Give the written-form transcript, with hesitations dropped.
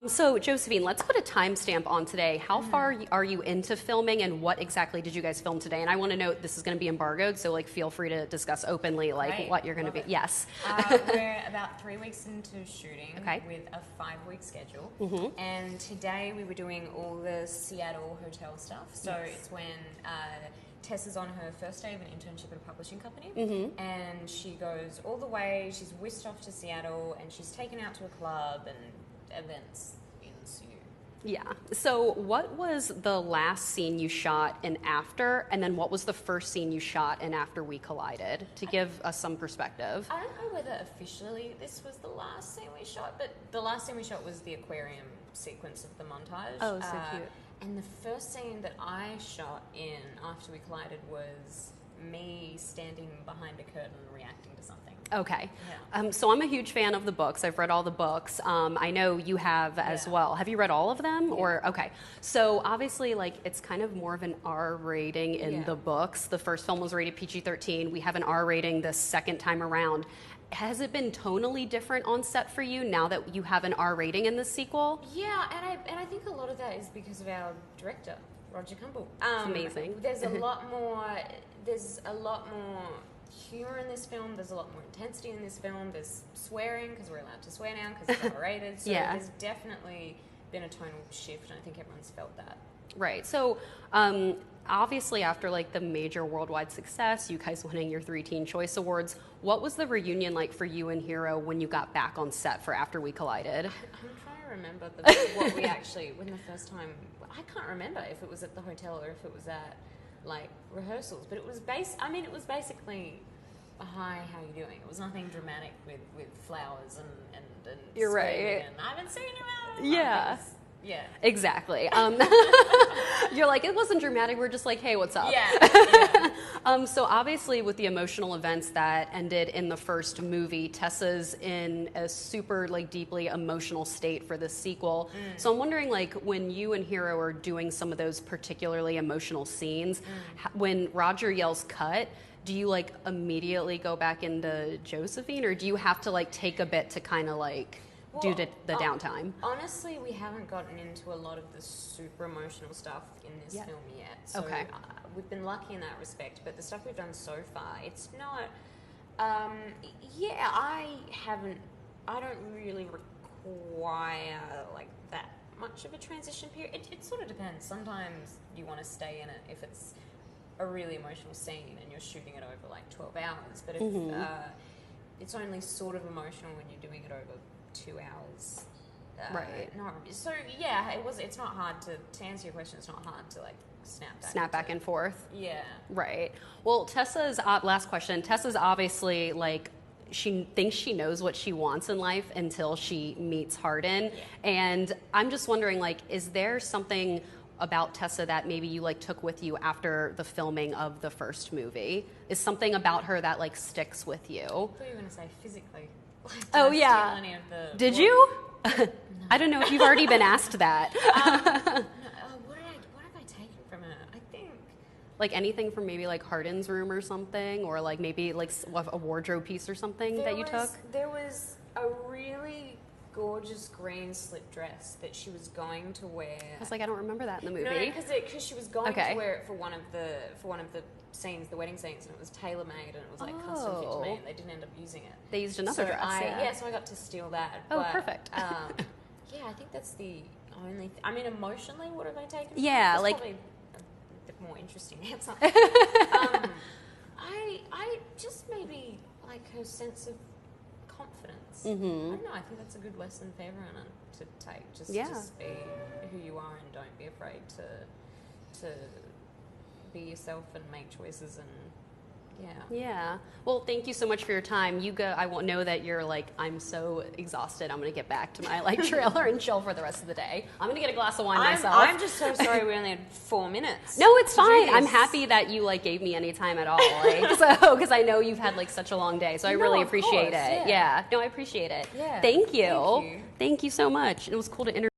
So, Josephine, let's put a timestamp on today. How far are you into filming, and what exactly did you guys film today? And I want to note this is going to be embargoed, so like feel free to discuss openly like Right. what you're going to be. It. Yes. We're about 3 weeks into shooting with a 5-week schedule. And today we were doing all the Seattle hotel stuff. So it's when Tess is on her first day of an internship at a publishing company, and she goes all the way. She's whisked off to Seattle, and she's taken out to a club, and events ensue. Yeah. So, what was the last scene you shot in after, and then what was the first scene you shot in after we collided? To give us some perspective. I don't know whether officially this was the last scene we shot, but the last scene we shot was the aquarium sequence of the montage. Oh, so cute. And the first scene that I shot in after we collided was me standing behind a curtain reacting to something. Okay. Yeah. So I'm a huge fan of the books. I've read all the books. I know you have as well. Have you read all of them? Yeah. Or okay. So obviously, like, it's kind of more of an R rating in the books. The first film was rated PG-13. We have an R rating the second time around. Has it been tonally different on set for you now that you have an R rating in the sequel? Yeah, and I think a lot of that is because of our director, Roger Cumble. It's amazing. There's a lot more. There's a lot more humor in this film. There's a lot more intensity in this film. There's swearing because we're allowed to swear now because it's R-rated. So there's definitely been a tonal shift, and I think everyone's felt that. Right. So obviously after like the major worldwide success, you guys winning your 3 Teen Choice Awards, what was the reunion like for you and Hero when you got back on set for After We Collided? I'm trying to remember what we actually, when the first time, I can't remember if it was at the hotel or if it was at like rehearsals, but it was it was basically a hi, how you doing? It was nothing dramatic with flowers and You're screaming right. and I haven't seen you out. Yeah. Yeah. Exactly. You're like, it wasn't dramatic. We're just like, hey, what's up? Yeah. So obviously with the emotional events that ended in the first movie, Tessa's in a super like deeply emotional state for the sequel. So I'm wondering, like, when you and Hero are doing some of those particularly emotional scenes, when Roger yells cut, do you like immediately go back into Josephine, or do you have to like take a bit to kind of like do the downtime? Honestly, we haven't gotten into a lot of the super emotional stuff in this film yet. So we've been lucky in that respect, but the stuff we've done so far, it's not, I don't really require like that much of a transition period. It sort of depends. Sometimes you want to stay in it if it's a really emotional scene and you're shooting it over like 12 hours, but if it's only sort of emotional when you're doing it over 2 hours. Right. No, so yeah, it's not hard to answer your question. It's not hard to like snap back and forth. Yeah. Right. Well, Tessa's last question. Tessa's obviously like, she thinks she knows what she wants in life until she meets Hardin. And I'm just wondering, like, is there something about Tessa that maybe you like took with you after the filming of the first movie? Is something about her that like sticks with you? I thought you were going to say physically. Like, oh yeah. Did you? No. I don't know if you've already been asked that. No, what have I taken from her? I think like anything from maybe like Hardin's room or something, or like maybe like a wardrobe piece or something that you took. There was a really gorgeous green slip dress that she was going to wear. I was like, I don't remember that in the movie. No, because she was going to wear it for one of the scenes, the wedding scenes, and it was tailor made and it was like custom fit to me, and they didn't end up using it. They used another dress. So I got to steal that. Oh, but, perfect. yeah, I think that's the only. I mean, emotionally, what have I taken? Yeah, that's like probably a bit more interesting answer. I just maybe like her sense of confidence. I don't know. I think that's a good lesson for everyone to take. Just be who you are and don't be afraid to be yourself and make choices and yeah. Well, thank you so much for your time. You go. I won't know that you're like, I'm so exhausted. I'm gonna get back to my like trailer and chill for the rest of the day. I'm gonna get a glass of wine myself. I'm just so sorry we only had 4 minutes. No, it's fine. I'm happy that you like gave me any time at all. Like, so because I know you've had like such a long day, so I really appreciate it. Yeah. No, I appreciate it. Yeah. Thank you. Thank you so much. It was cool to interview.